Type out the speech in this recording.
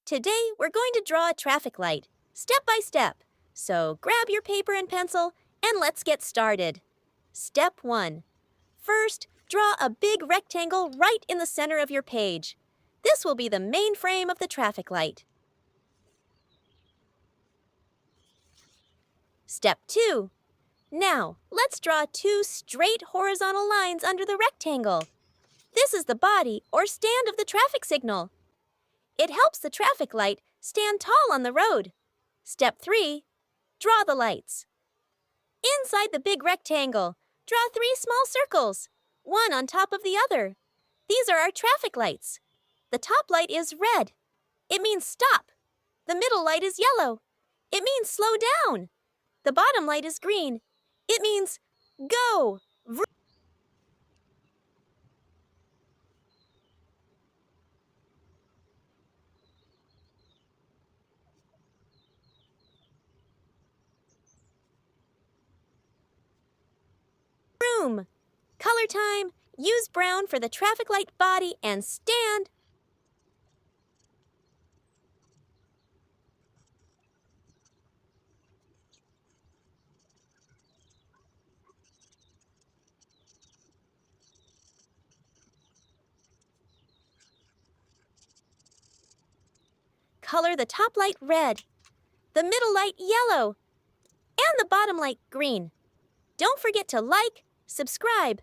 Today, we're going to draw a traffic light, step by step. So grab your paper and pencil, and let's get started. Step 1. First, draw a big rectangle right in the center of your page. This will be the main frame of the traffic light. Step 2. Now, let's draw 2 straight horizontal lines under the rectangle. This is the body or stand of the traffic signal. It helps the traffic light stand tall on the road. Step 3. Draw the lights. Inside the big rectangle, draw 3 small circles, one on top of the other. These are our traffic lights. The top light is red. It means stop. The middle light is yellow. It means slow down. The bottom light is green. It means go. Vroom. Color time. Use brown for the traffic light body and stand. Color the top light red, the middle light yellow, and the bottom light green. Don't forget to like, subscribe,